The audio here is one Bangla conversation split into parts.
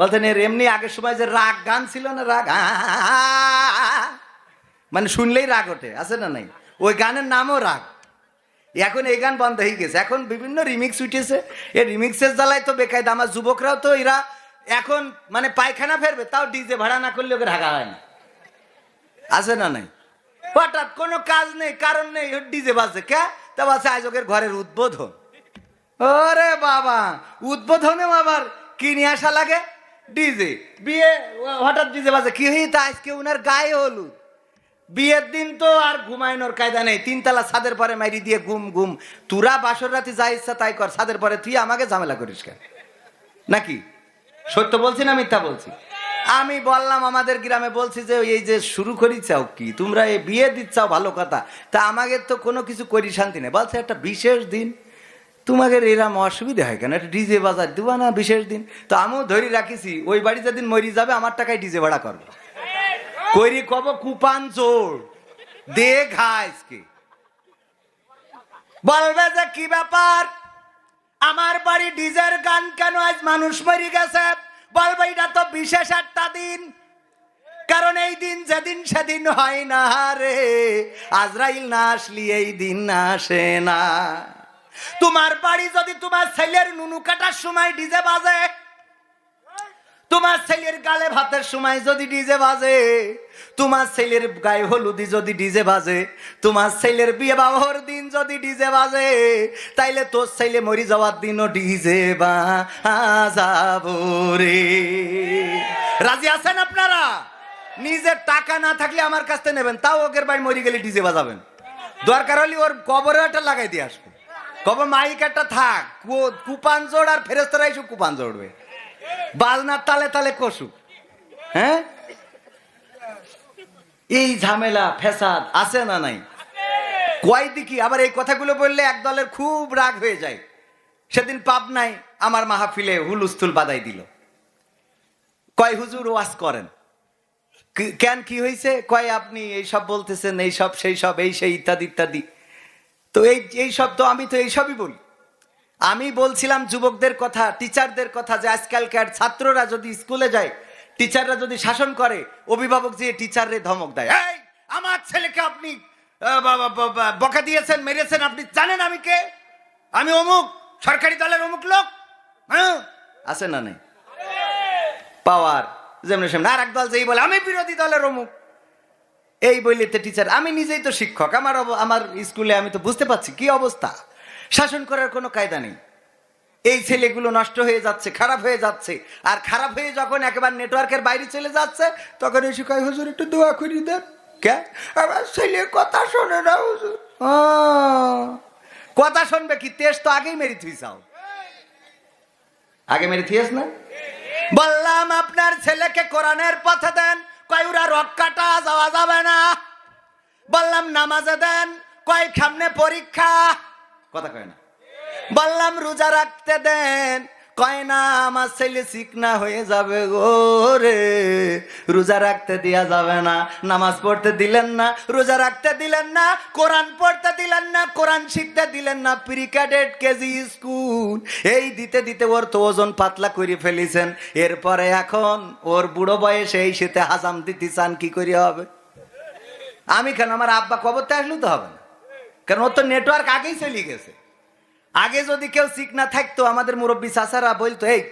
বলতেন এর এমনি আগের সময় যে রাগ গান ছিল না, রাগ মানে শুনলেই রাগ ওঠে, আছে না নাই? ওই গানের নামও রাগ। এখন এই গান বন্ধ হয়ে গেছে, এখন বিভিন্ন রিমিক্স উঠেছে। এই রিমিক্সের জ্বালায় তো বেকায়দা। আমার যুবকরাও তো এরা এখন মানে পায়খানা ফেরবে তাও ডিজে ভাড়া না করলে ওকে ঢাকা হয় না, আছে না নাই? হঠাৎ কোনো কাজ নেই, কারণ নেই, ডিজে বাজছে কে? তা বলছে আয়োজকের ঘরের উদ্বোধন। ওরে বাবা, উদ্বোধনেও আবার কি নিয়ে আসা লাগে? ডিজে। বিয়ে হঠাৎ ডিজে বাজে, কি হই তা আজকে উনার গায়ে হলুদ। বিয়ের দিন তো আর ঘুমাইনোর কায়দা নেই, তিনতলা ছাদের পরে মাইরি দিয়ে ঘুম ঘুম। তুরা বাসর রাতে যা ইচ্ছা তাই কর, ছাদের পরে তুই আমাকে ঝামেলা করিস কেন? নাকি সত্য বলছি না মিথ্যা বলছি? আমি বললাম আমাদের গ্রামে, বলছি যে এই যে শুরু করি চাও কি তোমরা, এই বিয়ে দিচ্ছাও ভালো কথা, তা আমাকে তো কোনো কিছু করি শান্তি নেই। বলছে একটা বিশেষ দিন, তোমাদের এরম অসুবিধা হয় কেন? একটা ডিজে বাজার দিবা না বিশেষ দিন? তো আমিও ধরে রাখিছি, ওই বাড়ি যেদিন মরি যাবে আমার টাকায় ডিজে ভাড়া করবো। কইরি কব কুপান চোর দে ঘাইসকে, বলবে যে কি ব্যাপার আমার বাড়ি ডিজের গান কেন, আজ মানুষ মরি গেছে। বলবে এটা তো বিশেষ একটা দিন, কারণ এই দিন যেদিন সেদিন হয় না রে, আজরাইল না আসলি এই দিন আসে না। তোমার বাড়ি যদি তোমার ছেলের নুনু কাটার সময় ডিজে বাজে, তোমার ছেলের গালে ভাতের সময় যদি ডিজে বাজে, তোমার ছেলের গায়ে হলুদি যদি ডিজে বাজে, তোমার ছেলের বিয়ে বাবর দিন যদি ডিজে বাজে, তাইলে তোর ছেলে মরি যাওয়ার দিনও ডিজে বাজাবো রে। রাজি আছেন আপনারা? নিজের টাকা না থাকলে আমার কাছ থেকে নেবেন, তাও ওকের বাড়ি মরি গেলে ডিজে বাজাবেন। দরকার হলে ওর কবরে একটা লাগাই দিয়ে আসবো, কবে মাইক একটা থাক, কুপান জোড় আর ফেরেস্তারা এসব কুপান জোড়বে, বাজনার তালে তালে কষু। হ্যাঁ, এই ঝামেলা ফেসাদ আছে না নাই? কয় দিকি আবার এই কথাগুলো বললে এক দলের খুব রাগ হয়ে যায়। সেদিন পাবনায় আমার মাহফিলে হুলুস্থুল বাদাই দিল। কয় হুজুর ওয়াজ করেন কেন, কি হয়েছে? কয় আপনি এইসব বলতেছেন, এইসব সেই সব এই সেই ইত্যাদি ইত্যাদি। তো এই সব তো আমি তো এইসবই বলি। আমি বলছিলাম যুবকদের কথা, টিচারদের কথা, যে আজকালকার ছাত্ররা যদি স্কুলে যায়, টিচাররা যদি শাসন করে, অভিভাবক যে টিচাররে ধমক দেয়, এই আমার ছেলেকে আপনি বকা দিয়েছেন, মেরেছেন, আপনি জানেন আমি কে? আমি অমুক সরকারি দলের অমুক লোক। হ্যাঁ, আছে না নাই? পাওয়ার যেমন সেমন। আর এক দল যেই বলে আমি বিরোধী দলের অমুক, এই বললে টিচার। আমি নিজেই তো শিক্ষক, আমার স্কুলে আমি তো বুঝতে পারছি কি অবস্থা। শাসন করার কোনো কায়দা নেই। এই ছেলেগুলো নষ্ট হয়ে যাচ্ছে, খারাপ হয়ে যাচ্ছে। আর খারাপ হয়ে যখন একেবারে নেটওয়ার্কের বাইরে চলে যাচ্ছে, তখন এসে কয় হুজুর একটু দোয়া করি দেন। কে? আমার ছেলে কথা শোনে না হুজুর। কথা শুনবে কি? তেজ তো আগেই মেরে থুইছাও, আগে মেরে থুইস না। বললাম আপনার ছেলেকে কোরআনের পথে দেন, কয় ওরা রক্কাটা যাওয়া যাবে না। বললাম নামাজে দেন, কয় সামনে পরীক্ষা, কথা কয় না। বললাম রোজা রাখতে দেন, কয় না আমার ছেলে চিকনা হয়ে যাবে গো রে, রোজা রাখতে দেয়া যাবে না। নামাজ পড়তে দিলেন না, রোজা রাখতে দিলেন না, কোরআন পড়তে দিলেন না, কোরআন শিখতে দিলেন না। প্রি ক্যাডেট কেজি স্কুল এই দিতে দিতে ওর তো ওজন পাতলা করে ফেলেছেন। এরপরে এখন ওর বুড়ো বয়সে এই শীতে হাজাম দিতে চান, কি করে হবে? আমি কেন, আমার আব্বা কবরতে আসলেও তো হবে না, কারণ ওর তো নেটওয়ার্ক আগেই চলে গেছে। আগে যদি কেউ সিক না থাকতো, আমাদের মুরব্বী চাচারা বলতো এই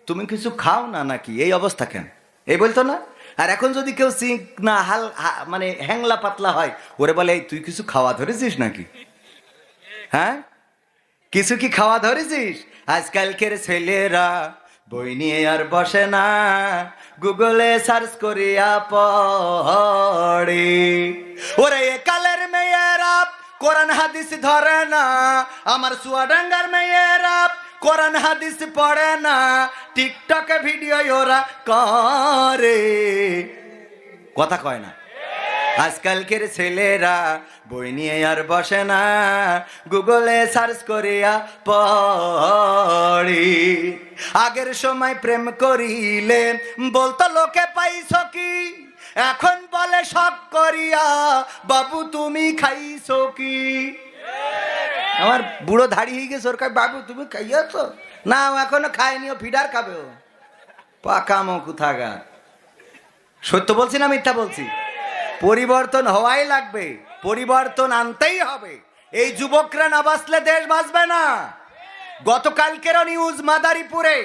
তুমি কিছু খাও না নাকি, এই অবস্থা কেন, এই বলতো না। আর এখন যদি কেউ সিক না মানে হ্যাংলা পাতলা হয়, ওরে বলে এই তুই কিছু খাওয়া ধরেছিস নাকি? হ্যাঁ, কিছু কি খাওয়া ধরেছিস? আজকালকের ছেলেরা বই নিয়ে আর বসে না, গুগলে সার্চ করিয়া পড়ে। ওরে একালের মেয়েরা কোরআন হাদিস ধরে না, আমার চুয়াডাঙ্গার মেয়েরা কোরআন হাদিস পড়ে না, টিকটকে ভিডিও ওরা করে, কথা কয় না। আজকালকের ছেলেরা বই নিয়ে আর বসে না, গুগলে সার্চ করিয়া পড়ি। আগের সময় প্রেম করিলে বলতো লোকে পাইছ কি, এখন বলে শখ করিয়া বাবু তুমি খাইছো কি। আমার বুড়ো ধাড়ি হয়ে গেছে, ওর বাবু তুমি খাইয়াছো না, এখনো খায়নি, ও ফিডার খাবে। ও পাকামো কোথাকার। সত্য বলছি না মিথ্যা বলছি? পরিবর্তন হওয়াই লাগবে, পরিবর্তন আনতেই হবে। এই যুবকরা না বাঁচলে দেশ বাঁচবে না। গতকালকেরও নিউজ, মাদারীপুরে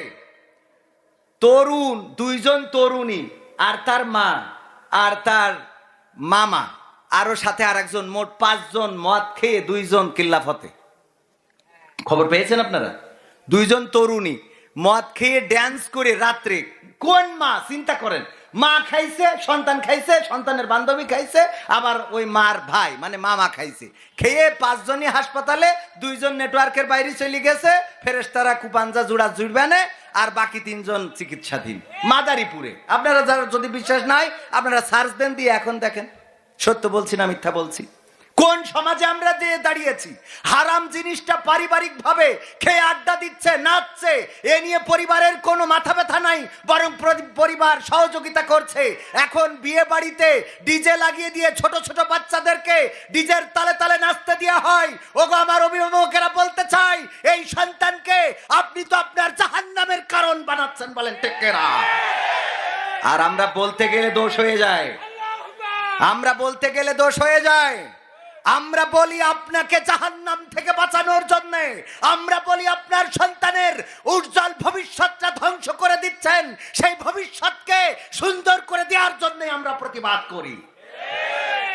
তরুণ, দুইজন তরুণী আর তার মা আর তার মামা আরো সাথে আর একজন, মোট 5 জন মদ খেয়ে 2 জন কিল্লাফতে। খবর পেয়েছেন আপনারা? 2 জন তরুণী মদ খেয়ে ড্যান্স করে রাত্রে। কোন মা চিন্তা করেন, মা খাইছে, সন্তান খাইছে, সন্তানের বান্ধবী খাইছে, আবার ওই মার ভাই মানে মামা খাইছে। খেয়ে 5 জনই হাসপাতালে, 2 জন নেটওয়ার্কের বাইরে চলে গেছে, ফেরেশতারা কুপাঞ্জা জুড়া জুড়বে না, আর বাকি 3 জন চিকিৎসাধীন মাদারীপুরে। আপনারা যারা যদি বিশ্বাস নাই আপনারা সার্চ দেন, দিয়ে এখন দেখেন সত্য বলছি না মিথ্যা বলছি। কোন সমাজে আমরা যে দাঁড়িয়েছি? হারাম জিনিসটা পারিবারিক ভাবে খেয়ে আড্ডা দিচ্ছে, নাচছে, এ নিয়ে পরিবারের কোনো মাথা ব্যথা নাই, বরং পরিবার সহযোগিতা করছে। এখন বিয়ে বাড়িতে ডিজে লাগিয়ে দিয়ে ছোট ছোট বাচ্চাদেরকে ডিজের তালে তালে নাচতে দেওয়া হয়। ওগো আমার অভিভাবকেরা বলতে চাই, এই সন্তানকে আপনি তো আপনার জাহান্নামের কারণ বানাচ্ছেন, বলেন ঠিক কিনা? আর আমরা বলতে গেলে দোষ হয়ে যায়, আমরা বলতে গেলে দোষ হয়ে যায়। আমরা বলি আপনাকে জাহান্নাম থেকে বাঁচানোর জন্য, আমরা বলি আপনার সন্তানের উজ্জ্বল ভবিষ্যৎটা ধ্বংস করে দিচ্ছেন, সেই ভবিষ্যৎকে সুন্দর করে দেওয়ার জন্য আমরা প্রতিবাদ করি।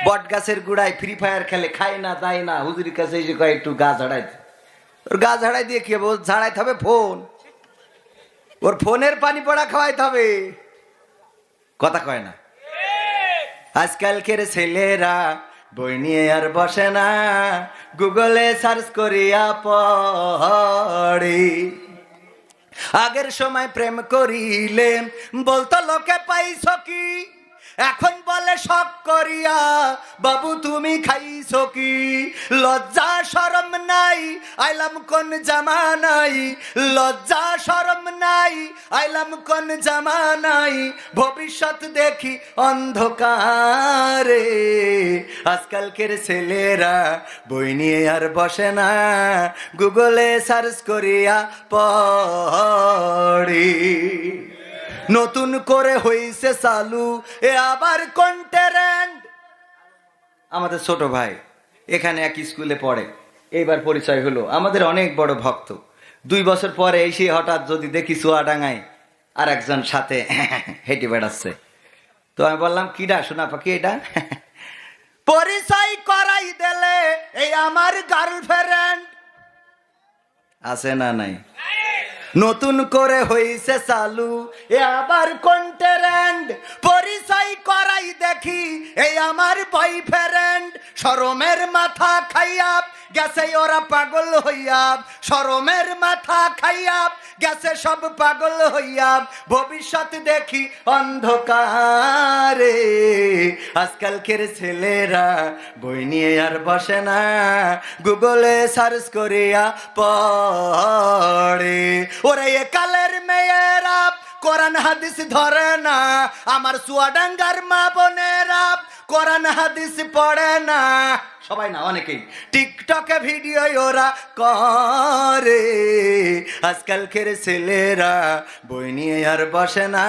বট গাছের গুড়ায় ফ্রি ফায়ার খেলে, খায় না দায় না, হুজুরের কাছে এসে কয় একটু গা ঝাড়াই। ওর গা ঝাড়াই দিয়ে কি হবে? ঝাড়াইতে হবে ফোন, ওর ফোনের পানি পড়া খাওয়াইতে হবে। কথা কয় না। আজকালকের ছেলেরা বই নিয়ে আর বসে না, গুগলে সার্চ করিয়া পড়ে। আগের সময় প্রেম করিলে বলতো লোকে পাইছো কি, এখন বলে শখ করিয়া বাবু তুমি খাইছো কি। লজ্জা শরম নাই, আইলাম কোন জামানাই, লজ্জা শরম নাই, আইলাম কোন জামানাই, ভবিষ্যৎ দেখি অন্ধকারে। আজকালকের ছেলেরা বই নিয়ে আর বসে না, গুগলে সার্চ করিয়া পড়ে। নতুন করে হইছে চালু এ আবার কন্টেন্ট। আমাদের ছোট ভাই এখানে এক স্কুলে পড়ে, এইবার পরিচয় হলো, আমাদের অনেক বড় ভক্ত। 2 বছর পরে এসে হঠাৎ যদি দেখি চুয়াডাঙ্গায় আর একজন সাথে হেঁটে বেড়াচ্ছে, তো আমি বললাম কিডা শোনা পাখি এটা? পরিচয় করাই দিলে এই আমার গার্লফ্রেন্ড। আছে না নাই? নতুন করে হইছে চালু এ আবার কন্টেন্ট, পরিচয় করাই দেখি এই আমার বয়ফ্রেন্ড। শরমের মাথা খাইয়া গেছে ওরা পাগল হইয়া, শরমের মাথা খাইয়া গেছে সব পাগল হইয়া, ভবিষ্যৎ দেখি অন্ধকারে। আজকালকের ছেলেরা বই নিয়ে আর বসে না, গুগলে সার্চ করিয়া পড়ে। ওরে এ কালের মেয়েরা কোরআন হাদিস ধরে না, আমার চুয়াডাঙ্গার মা বোনেরা কোরআন হাদিস পড়ে না। সবাই না, অনেকেই টিকটকে ভিডিও ওরা করে। আজকালকের ছেলেরা বই নিয়ে আর বসে না,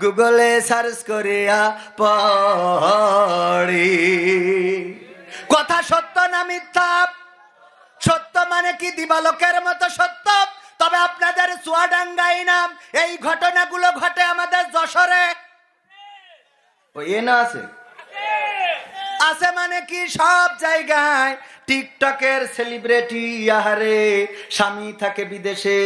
গুগলে সার্চ করিয়া পড়ে। কথা সত্য না মিথ্যা? সত্য মানে কি দিবালোকের মতো সত্য। তবে আপনাদের চুয়াডাঙ্গায় নাম এই ঘটনাগুলো ঘটে আমাদের যশোরে। এ না আছে, আছে মানে কি সব জায়গায়। টিকটকের সেলিব্রিটি, আহারে স্বামী থাকে বিদেশে,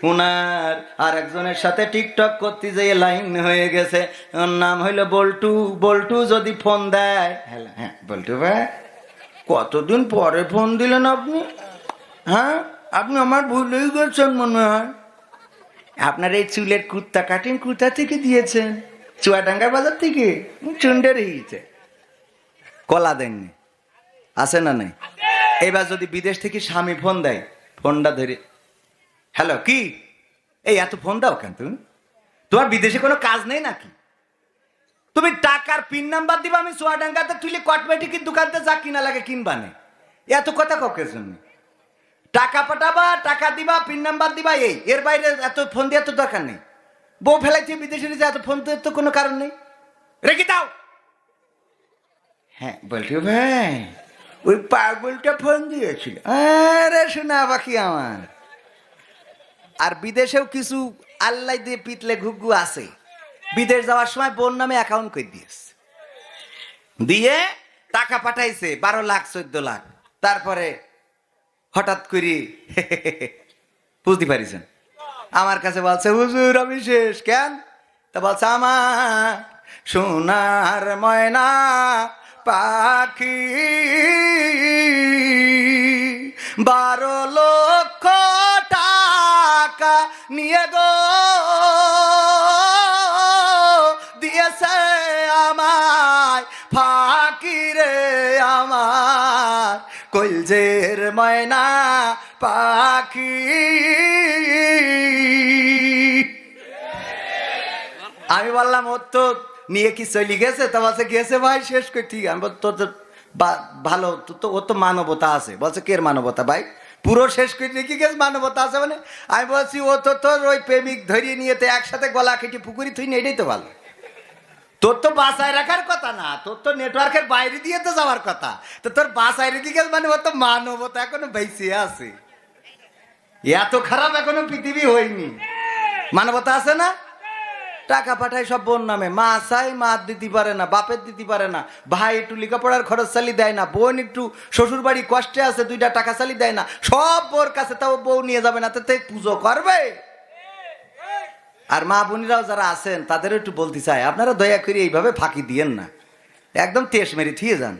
উনার আর একজনের সাথে টিকটক করতে যেয়ে লাইন হয়ে গেছে, ওর নাম হইলো বল্টু। বল্টু যদি ফোন দেয়, হ্যাঁ বল্টু ভাই কতদিন পরে ফোন দিলেন আপনি? হ্যাঁ আপনি আমার ভুলেই গেছেন মনে হয়। আপনার এই চুলের কুর্তা কাটিং কোথা থেকে দিয়েছেন? চুয়াডাঙ্গা বাজার থেকে? চুন্ডে রয়েছে, কলা দেননি। আছে না নাই? এবার যদি বিদেশ থেকে স্বামী ফোন দেয়, ফোনটা ধরে হ্যালো কি, এই এত ফোন দাও কেন তুমি? তোমার বিদেশে কোনো কাজ নেই নাকি? তুমি টাকার পিন নাম্বার দিবা, আমি চুয়াডাঙ্গাতে তুলে কসমেটিকের দোকানতে যা কিনা লাগে কিনবা না। এত কথা কাউকে জন্য টাকা পাঠাবা, টাকা দিবা, পিন নাম্বার দিবা, এই এর বাইরে এত ফোন দিয়ে তো দরকার নেই। বউ ফেলাইছে বিদেশে নিয়ে এত ফোন তো কোনো কারণ নেই, রেখে দাও। হ্যাঁ বলছি ভাই ওই পাগলটা ফোন দিয়েছিল, আরে শোনা বাকি আমার। আর বিদেশেও কিছু আল্লাহ দিয়ে পিতলে ঘুঘু আছে, বিদেশ যাওয়ার সময় বোন নামে অ্যাকাউন্ট করে দিয়েছে, দিয়ে টাকা পাঠাইছে 12 লাখ 14 লাখ। তারপরে হঠাৎ করে বুঝতে পারিছেন আমার কাছে বলছে হুজুর আমি শেষ। কেন? তা বলছে আমার সোনার ময়না পাখি 12 লক্ষ টাকা নিয়ে গো দিয়েছে আমায় ফাঁকি রে আমার কলজের ময়না পাখি। আমি বললাম ওর তো নিয়ে কি চলে গেছে? তা বলছে গেছে ভাই শেষ করে। ঠিক আমি বল তোর ভালো তো, ওর তো মানবতা আছে। বলছে কের মানবতা ভাই? পুরো শেষ করে রেখে গেছে, মানবতা আছে মানে? আমি বলছি ও তো তোর ওই প্রেমিক ধরিয়ে নিয়ে তো একসাথে গলা কেটে পুকুরি থুই না, এটাই তো ভালো। তোর তো বাসায় রাখার কথা না, তোর তো নেটওয়ার্কের বাইরে দিয়ে তো যাওয়ার কথা। তো তোর বাসায় রেখে গেছে মানে ওর তো মানবতা এখনো বেঁচে আছে। এত খারাপ এখনো পৃথিবী হয়নি, মানবতা আছে না? টাকা পাঠায় সব বোন নামে, মা চাই মা দিতে পারে না, বাপের দিতে পারে না, ভাই একটু লেখাপড়ার খরচ চালি দেয় না, বোন একটু শ্বশুর বাড়ি কষ্টে আছে 2টা টাকা চালি দেয় না, সব বোর কাছে। তাও বউ নিয়ে যাবে না, তো পুজো করবে। আর মা বোনেরাও যারা আছেন তাদেরও একটু বলতে চাই, আপনারা দয়া করে এইভাবে ফাঁকি দিয়েন না, একদম তেস মেরে থিয়ে যান,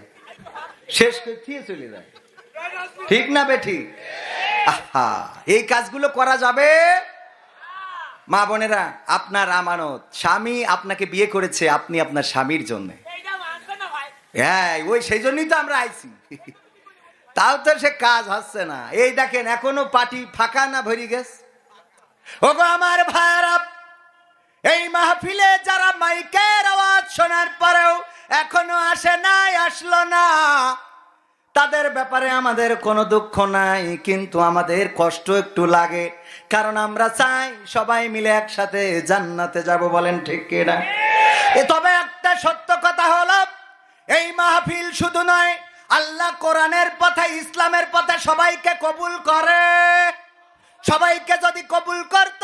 শেষ করে থিয়ে চলে যান। ঠিক না বে ঠিক? আহা, এই কাজগুলো করা যাবে? মা বোনেরা, আপনার আমানত, স্বামী আপনাকে বিয়ে করেছে, আপনি আপনার স্বামীর জন্য। হ্যাঁ ওই সেই জন্যই তো আমরা আইছি। তাও তো সে কাজ হচ্ছে না। এই দেখেন এখনো পার্টি ফাঁকা না ভরি গেছে। ওগো আমার ভাইরা, এই মাহফিলে যারা মাইকের আওয়াজ শোনার পরেও এখনো আসে নাই, আসলো না, তাদের ব্যাপারে আমাদের কোনো দুঃখ নাই, কিন্তু আমাদের কষ্ট একটু লাগে, কারণ আমরা চাই সবাই মিলে একসাথে জান্নাতে যাব। বলেন ঠিক কিনা? তবে একটা সত্য কথা হলো, এই মাহফিল শুধু নয়, আল্লাহ কোরআনের পথে ইসলামের পথে সবাইকে কবুল করে। সবাইকে যদি কবুল করত,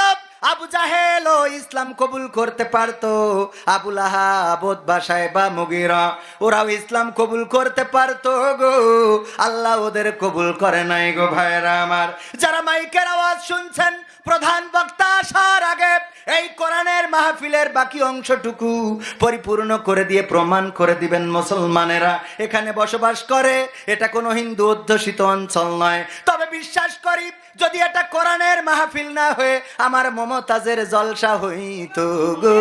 আবু জাহেল ও ইসলাম কবুল করতে পারতো, আবু লাহাব, উতবা, সাইবা, মুগীরা ওরাও ইসলাম কবুল করতে পারতো গো। আল্লাহ ওদের কবুল করে নাই গো ভাইরা আমার। যারা মাইকের আওয়াজ শুনছেন, প্রধান বক্তা আসার আগে এই কোরআনের মাহফিলের বাকি অংশটুকু পরিপূর্ণ করে দিয়ে প্রমাণ করে দিবেন মুসলমানেরা এখানে বসবাস করে, এটা কোনো হিন্দু অধ্যুষিত অঞ্চল নয়। তবে বিশ্বাস করি, যদি এটা কোরআনের মাহফিল না হয়ে আমার মমতাজের জলসা হইতো গো,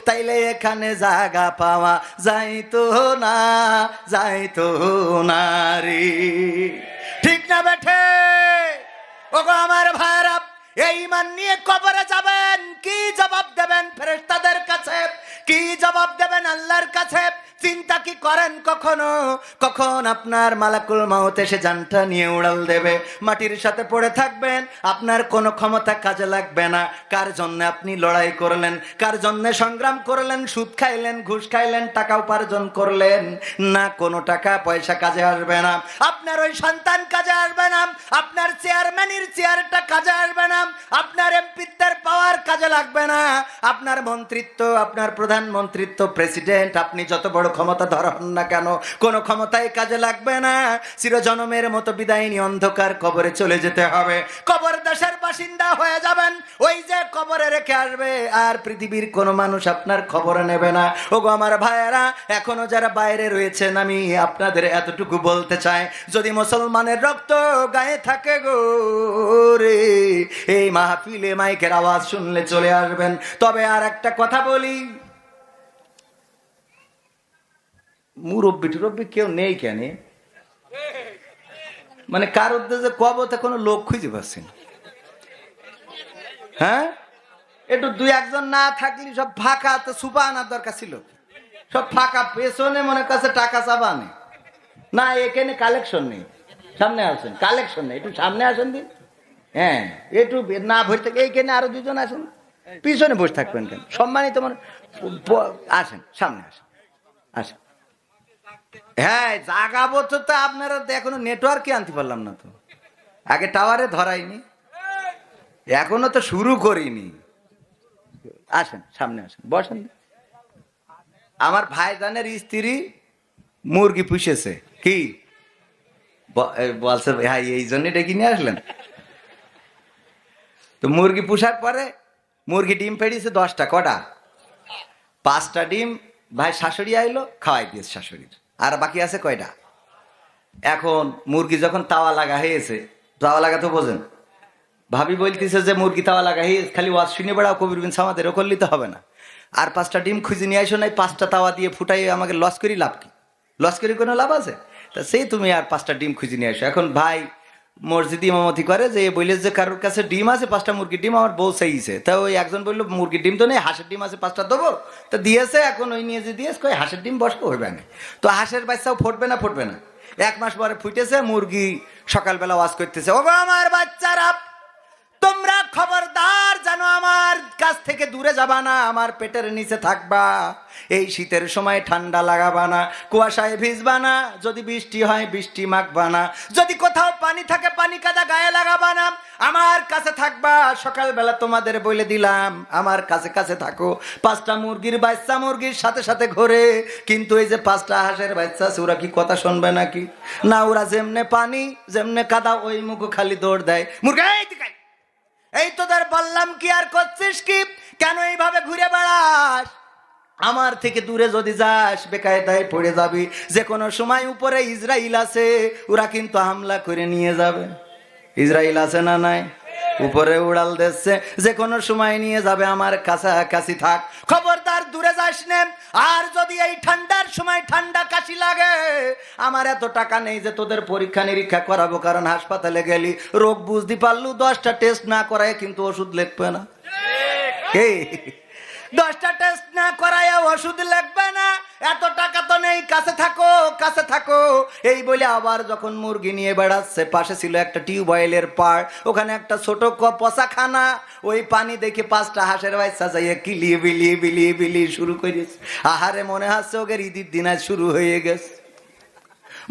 তাইলে এখানে জায়গা পাওয়া যাইতো না, যাইতো না রে। ঠিক না বেঠে? ওগো আমার ভাইরা, এই ঈমান নিয়ে কবরে যাবেন, কি জবাব দেবেন ফেরেশতাদের কাছে? কি জবাব দেবেন আল্লাহর কাছে? চিন্তা কি করেন কখনো? কখন আপনার মালাকুল মাউত এসে জানটা নিয়ে উড়াল দেবে, মাটির সাথে পড়ে থাকবেন, আপনার কোনো ক্ষমতা কাজে লাগবে না। কার জন্য আপনি লড়াই করলেন, কার জন্য সংগ্রাম করলেন, সুদ খাইলেন, ঘুষ খাইলেন, টাকা উপার্জন করলেন না, কোনো টাকা পয়সা কাজে আসবে না। আপনার ওই সন্তান কাজে আসবে না, আপনার চেয়ারম্যানের চেয়ারটা কাজে আসবে না, আপনার এমপিত্বের পাওয়ার কাজে লাগবে না, আপনার মন্ত্রিত্ব, আপনার প্রধানমন্ত্রিত্ব, প্রেসিডেন্ট, আপনি যত বড় ক্ষমতা ধরুন না কেন, কোনো ক্ষমতাই কাজে লাগবে না। চিরজনমের মতো বিদায় নিয়ে অন্ধকার কবরে চলে যেতে হবে। কবর দেশের বাসিন্দা হয়ে যাবেন, ওই যে কবরে রেখে আসবে, আর পৃথিবীর কোনো মানুষ আপনার খবর নেবে না। ওগো আমার ভাইয়েরা, এখনো যারা বাইরে রয়েছেন, আমি আপনাদের এতটুকু বলতে চাই, যদি মুসলমানের রক্ত গায়ে থাকে গো রে, এই মাহফিলে মাইকের আওয়াজ শুনলে চলে আসবেন। তবে আর একটা কথা বলি, মুরব্বি টুরব্বি কেউ নেই কেন? মানে কার উদ্দেশ্যে কবতে কোনো লোক খুঁজে পাচ্ছি না। হ্যাঁ, একটু 2-1 জন না থাকলে সব ফাঁকা, তো সুপা আনার দরকার ছিল, সব ফাঁকা। পেছনে মনে কাছে টাকা চাবা নেই না, এখানে কালেকশন নেই। সামনে আসেন, কালেকশন নেই, একটু সামনে আসেন দিন। হ্যাঁ, একটু না ভরে থেকে এইখানে আরো 2 জন আসেন, পিছনে বসে থাকবেন কেন? সম্মানিত মানে আসেন, সামনে আসেন, আসেন। হ্যাঁ, জাগাবো তো। আপনারা এখনো নেটওয়ার্কে আনতে পারলাম না তো, আগে টাওয়ারে ধরাইনি, এখনো তো শুরু করিনি। আসেন, সামনে আসেন, বসেন। আমার ভাইজানের স্ত্রী মুরগি পুষেছে। কি বলছে? হ্যাঁ, এই জন্য ডেকে নিয়ে আসলেন। তো মুরগি পুষার পরে মুরগি ডিম পেড়িয়েছে 10টা। কটা? 5টা ডিম ভাই শাশুড়ি আইলো, খাওয়াই দিয়েছে শাশুড়ির। আর বাকি আছে কয়টা? এখন মুরগি যখন তাওয়া লাগা হয়েছে, তাওয়া লাগা তো বোঝেন, ভাবি বলতেছে যে মুরগি তাওয়া লাগা হয়েছে, খালি ওয়াজ শুনে বেড়াও, কবির বিন সামাদের ওকল নিতে হবে না। আর 5টা ডিম খুঁজে নিয়ে আসো, নাই 5টা তাওয়া দিয়ে ফুটাই আমাকে লস করি, লাভ কি? লস করি কোনো লাভ আছে? তা সেই তুমি আর 5টা ডিম খুঁজে নিয়ে আসো। এখন ভাই মসজিদে ইমামতি করে, যে বললে যে কারোর কাছে ডিম আছে 5টা মুরগির ডিম, আমার বউ চাইছে। তা ওই একজন বললো মুরগির ডিম তো নেই, হাঁসের ডিম আছে 5টা দেবো। তা দিয়েছে, এখন ওই নিয়ে যে দিয়েছে কই হাঁসের ডিম বসবো হইবে না। তো হাঁসের বাচ্চাও ফুটবে না, ফুটবে না। 1 মাস পরে ফুটেছে মুরগি, সকালবেলা ওয়াজ করতেছে, ওগো আমার বাচ্চারা, তোমরা খবরদার যেন আমার কাছ থেকে দূরে যাবা না, আমার পেটের নিচে থাকবা। এই শীতের সময় ঠান্ডা লাগাবা না, কুয়াশায় ভিজবা না, যদি বৃষ্টি হয় বৃষ্টি মাখবা না, যদি কোথাও পানি থাকে পানি কাদা গায়ে লাগাবা না, আমার কাছে থাকবা। সকালবেলা তোমাদের বলে দিলাম, আমার কাছে কাছে থাকো। 5টা মুরগির বাচ্চা মুরগির সাথে সাথে ঘোরে, কিন্তু এই যে 5টা হাঁসের বাচ্চা আছে, ওরা কি কথা শুনবে নাকি? না, ওরা যেমনে পানি যেমনে কাদা ওই মুখ খালি দৌড় দেয়। মুরগি এই তোদের বললাম কি আর করছিস কি? কেন এইভাবে ঘুরে বেড়াস? আমার থেকে দূরে যদি যাস বেকায়দায় পড়ে যাবি। যে কোনো সময় উপরে ইসরাইল আছে, ওরা কিন্তু হামলা করে নিয়ে যাবে। ইসরাইল আছে না নাই? উপরে উড়াল দিচ্ছে, যে কোনো সময় নিয়ে যাবে। আমার কাছাকাছি থাক, খবরদার দূরে যাস না। আর যদি এই ঠান্ডার সময় ঠান্ডা কাশি লাগে, আমার এত টাকা নেই যে তোদের পরীক্ষা নিরীক্ষা করাবো, কারণ হাসপাতালে গেলি রোগ বুঝতে পারলু 10টা টেস্ট না করায় কিন্তু ওষুধ লিখবে না। 10টা টেস্ট না করায় ওষুধ লিখবে না। এত টাকা তো নেই, কাছে থাকো কাছে থাকো। এই বলে আবার যখন মুরগি নিয়ে বেড়াচ্ছে, পাশে ছিল একটা টিউবওয়েলের পাড়, ওখানে একটা ছোট পচাখানা। ওই পানি দেখে 5টা হাঁসের বাচ্চা যাইয়ে কিলিয়ে বিলিয়ে বিলিয়ে বিলিয়ে শুরু করেছে। আহারে, মনে হচ্ছে ওকে ঈদের দিন আজ শুরু হয়ে গেছে।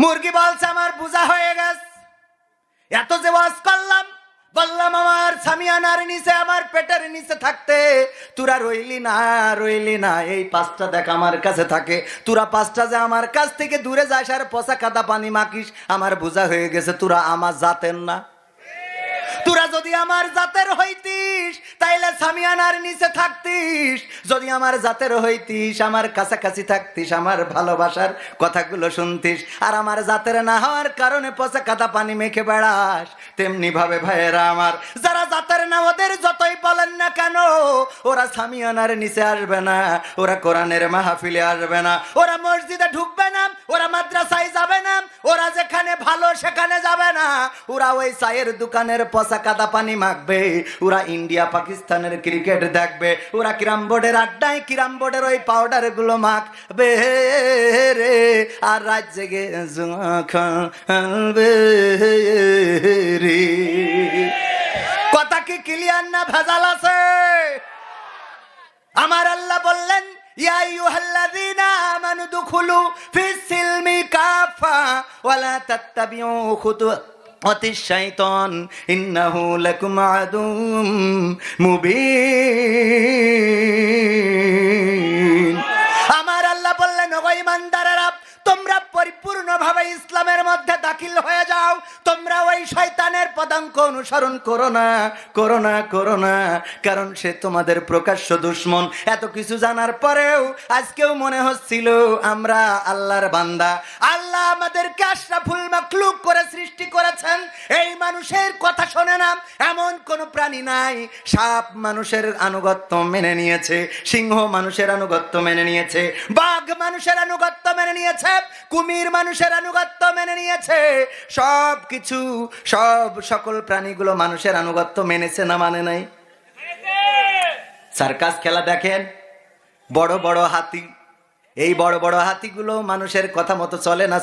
মুরগি বলছে আমার বোঝা হয়ে গেছে, এত যে ওয়াজ করলাম, বললাম আমার সামিয়ানার নিচে আমার পেটের নিচে থাকতে, তোরা রইলি না। এই 5টা দেখ আমার কাছে থাকে, তোরা 5টা যে আমার কাছ থেকে দূরে যাস আর পচা কাদা পানি মাখিস, আমার বোঝা হয়ে গেছে তোরা আমার জাতের না। তোরা যদি আমার জাতের হইতিস তাইলে সামিয়ানার নিচে থাকতিস। যদি আমার জাতের হইতিস, আমার কাছাকাছি থাকতিস, আমার ভালোবাসার কথাগুলো শুনতিস। আর আমার জাতের না হওয়ার কারণে পচা কাদা পানি মেখে বেড়াস। তেমনি ভাবে ভাইয়েরা আমার, যারা জাতের না ওদের যতই বলেন না কেন, ওরা সামিয়ানার নিচে আসবে না, ওরা কোরআনের মাহফিলে আসবে না, ওরা মসজিদে ঢুকবে না, ওরা মাদ্রাসায় যাবে না, ওরা যেখানে ভালো সেখানে যাবে না, ওরা ওই চায়ের দোকানের পচা কাদা পানি মাখবে, ওরা ইন্ডিয়া পাকিস্তানের ক্রিকেট দেখবে, ওরা ক্যারাম বোর্ডের আড্ডায় ক্যারাম বোর্ডের ওই পাউডার গুলো মাখবে রে। আর রাত জেগে রে। কথা কি ক্লিয়ার না ভেজাল আছে? আমার আল্লাহ বললেন, ইয়া আইয়ুহাল্লাযীনা আমানু দুখুলু ফিস সিলমি কাফা ওয়া লা তাত্তাবিউ খুতুওয়াতিশ শাইতান ইন্নাহু লাকুম আদুউম মুবিন। আমার আল্লাহ বললেন, ওগো ঈমানদারেরা, তোমরা পরিপূর্ণভাবে ইসলামের মধ্যে দাখিল হয়ে যাও। তোমরা ওই শয়তানের পদাঙ্ক অনুসরণ করো না। কারণ সে তোমাদের প্রকাশ্য দুশমন। এত কিছু জানার পরেও আজকেও মনে হচ্ছিল আমরা আল্লাহর বান্দা। আল্লাহ আমাদেরকে আশরাফুল মাখলুক করে সৃষ্টি করেছেন। এই মানুষের কথা শোনে না এমন কোন প্রাণী নাই। সাপ মানুষের আনুগত্য মেনে নিয়েছে, সিংহ মানুষের আনুগত্য মেনে নিয়েছে, বাঘ মানুষের আনুগত্য মেনে নিয়েছে, কুমির মানুষের আনুগত্য মেনে নিয়েছে। সব কিছু সকল প্রাণীগুলো মানুষের আনুগত্য মেনেছে না মানে নাই? সার্কাস খেলা দেখেন, বড় বড় হাতি, এই বড় বড় হাতিগুলো মানুষের কথা মতো চলে না?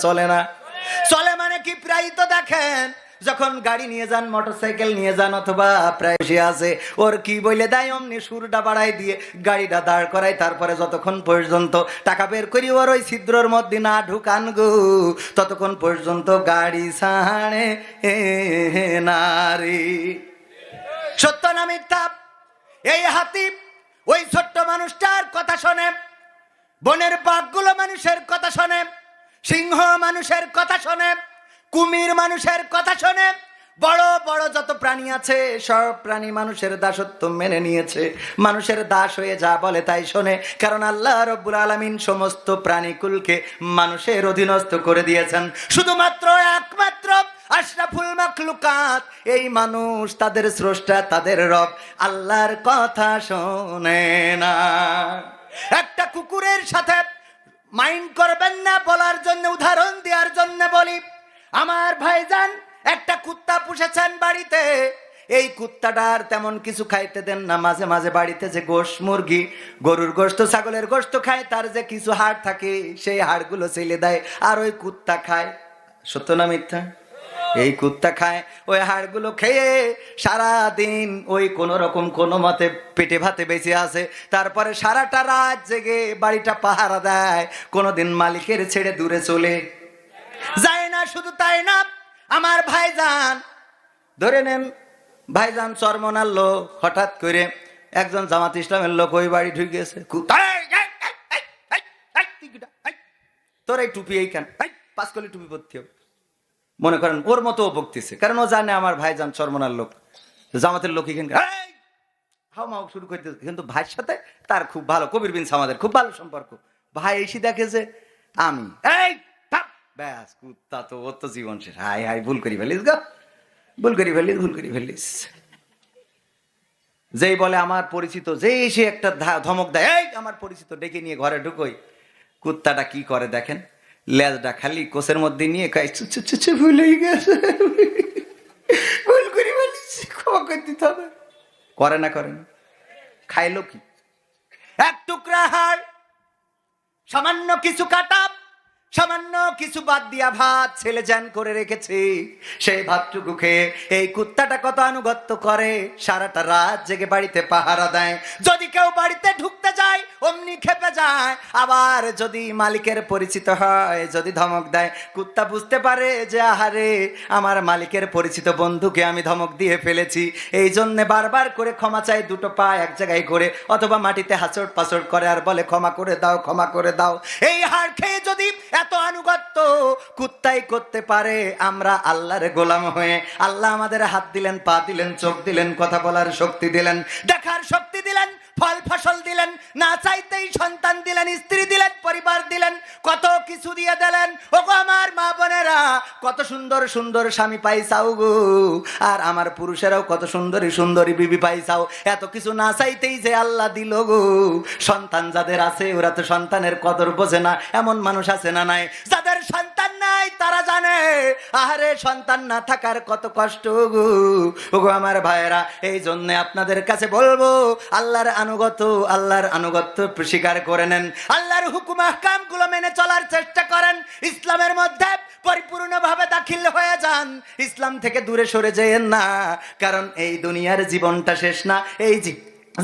চলে মানে কি? প্রায় তো দেখেন যখন গাড়ি নিয়ে যান, মোটরসাইকেল নিয়ে যান, অথবা প্রায়শই আছে, ওর কি বলে দেয়, অমনি সুরটা বাড়াই দিয়ে গাড়িটা দাঁড় করায়। তারপরে যতক্ষণ পর্যন্ত টাকা বের করি ওর ওই ছিদ্রর মধ্যে না ঢুকান গো, ততক্ষণ পর্যন্ত গাড়ি ছাড়ে নারী। সত্য না মিথ্যা? এই হাতি ওই ছোট্ট মানুষটার কথা শোনে, বনের বাঘগুলো মানুষের কথা শোনে, সিংহ মানুষের কথা শোনে, কুমির মানুষের কথা শোনে, বড় বড় যত প্রাণী আছে সব প্রাণী মানুষের দাসত্ব মেনে নিয়েছে, মানুষের দাস হয়ে যা বলে তাই শোনে। কারণ আল্লাহ রব্বুল আলামিন সমস্ত প্রাণীকুলকে মানুষের অধীনস্থ করে দিয়েছেন। শুধুমাত্র একমাত্র আশরাফুল মাখলুকাত এই মানুষ, তাদের স্রষ্টা, তাদের রব আল্লাহর কথা শোনে না। একটা কুকুরের সাথে মাইন্ড করবেন না বলার জন্য, উদাহরণ দেওয়ার জন্য বলি, আমার ভাইজান একটা কুত্তা পুষেছেন বাড়িতে, এই কুত্তাটার তেমন কিছু খাইতে দেন না, মাঝে মাঝে বাড়িতে যে গোশ মুরগি, গরুর গোশত, ছাগলের গোশত খায়, তার যে কিছু হাড় থাকে সেই হাড়গুলো ছেলে দেয়, আর ওই কুত্তা খায়। সত্য না মিথ্যা? এই কুত্তা খায়, ওই হাড়গুলো খেয়ে সারা দিন ওই কোনো রকম কোনো মতে পেটে ভাতে বেঁচে আছে, তারপরে সারাটা রাত জেগে বাড়িটা পাহারা দেয়, কোনোদিন মালিকের ছেড়ে দূরে চলে যায় না। শুধু তাই না, আমার ভাইজান ধরে নেন, ভাইজান চরমনার লোক, হঠাৎ করে একজন জামাত ইসলামের লোক ওই বাড়ি ঢুকে গেছে, তোর এই টুপি এইখান, 5 কলি টুপি পরতে হবে। মনে করেন ওর মতো ও বকতেছে, কারণ ও জানে আমার ভাইজান চরমনার লোক, জামাতের লোক এখানকার হাও মাও শুরু করতে। কিন্তু ভাইয়ের সাথে তার খুব ভালো, কবির বিন সামাদের খুব ভালো সম্পর্ক। ভাই এসে দেখে যে আমি এই ব্যাস, কুত্তা তো ওর তো জীবন শেষ। হাই হাই, ভুল করি ফেলিস গো, ভুল করি ফেলিস। যেই বলে আমার পরিচিত, যেই এসে একটা ধমক দেয়, এই আমার পরিচিত, ডেকে নিয়ে ঘরে ঢুকোই, কুত্তাটা কি করে দেখেন, লেজটা খালি কোষের মধ্যে নিয়ে খাই, ভুলেই গেছে, ভুল করি ফেলিস, ক্ষমা করে দিতে হবে। করে না? খাইলো কি? এক টুকরা হাড়, সামান্য কিছু কাটা, সামান্য কিছু বাদ দিয়া ভাত ছেলে জ্যান করে রেখেছে, সেই ভাতটুকু খেয়ে এই কুত্তাটা কত আনুগত্য করে, সারাটা রাত জেগে বাড়িতে পাহারা দেয়। যদি কেউ বাড়িতে ঢুকতে যায় অমনি খেপে যায়, আবার যদি মালিকের পরিচিত হয়, যদি ধমক দেয়, কুত্তা বুঝতে পারে যে আহারে আমার মালিকের পরিচিত বন্ধুকে আমি ধমক দিয়ে ফেলেছি, এই জন্যে বারবার করে ক্ষমা চাই, দুটো পা এক জায়গায় করে অথবা মাটিতে হাঁচড় পাচড় করে আর বলে ক্ষমা করে দাও, ক্ষমা করে দাও। এই হাড় খেয়ে যদি এত আনুগত্য কুত্তাই করতে পারে, আমরা আল্লাহর গোলাম হয়ে, আল্লাহ আমাদের হাত দিলেন, পা দিলেন, চোখ দিলেন, কথা বলার শক্তি দিলেন, দেখার শক্তি দিলেন, ফল ফসল দিলেন, না চাইতেই সন্তান দিলেন, স্ত্রী দিলেন, পরিবার দিলেন, কত কিছু দিয়ে দিলেন। ওগো আমার মা বোনেরা, কত সুন্দর সুন্দর স্বামী পাইছাও গো, আর আমার পুরুষেরাও কত সুন্দরী সুন্দরী বিবি পাইছাও। এত কিছু না চাইতেই যে আল্লাহ দিল গো। সন্তান যাদের আছে ওরা তো সন্তানের কদর বোঝে না, এমন মানুষ আছে না নাই? যাদের সন্তান নাই তারা জানে আহারে সন্তান না থাকার কত কষ্ট গো। ওগো আমার ভাইয়েরা, এই জন্য আপনাদের কাছে বলবো, আল্লাহর আনুগত্য স্বীকার করে নেন, আল্লাহর হুকুম আহকাম গুলো মেনে চলার চেষ্টা করেন, ইসলামের মধ্যে পরিপূর্ণভাবে দাখিল হয়ে যান, ইসলাম থেকে দূরে সরে যেয়েন না। কারণ এই দুনিয়ার জীবনটা শেষ না, এই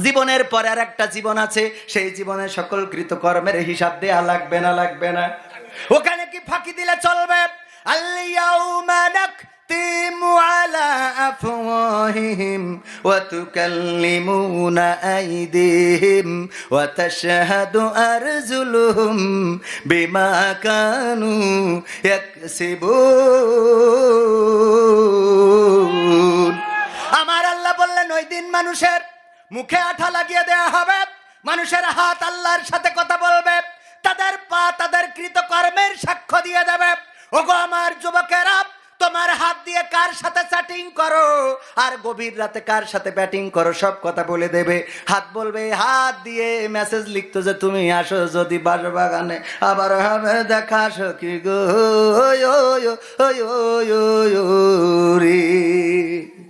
জীবনের পরে আর একটা জীবন আছে, সেই জীবনে সকল কৃতকর্মের হিসাব দেয়া লাগবে না? ওখানে কি ফাঁকি দিলে চলবে? আল-ইয়াউমা নাখতিমু আলা আফওয়াহিহিম ওয়া তুকাল্লিমুনা আইদিহিম ওয়া তাশহাদু আরজুলুহুম বিমা কানু ইয়াকসিবুন। আমার আল্লাহ বললেন ওই দিন মানুষের মুখে আঠা লাগিয়ে দেয়া হবে, মানুষের হাত আল্লাহর সাথে কথা বলবে, তাদের পা তাদের কৃতকর্মের সাক্ষ্য দিয়ে দেবে। ওগো আমার যুবকেরা, তোমার হাত দিয়ে কার সাথে চ্যাটিং করো আর গভীর রাতে কার সাথে ব্যাটিং করো সব কথা বলে দেবে। হাত বলবে, হাত দিয়ে মেসেজ লিখতো যে তুমি আসো যদি বাগানে, আবার হবে দেখা সখী গো রে।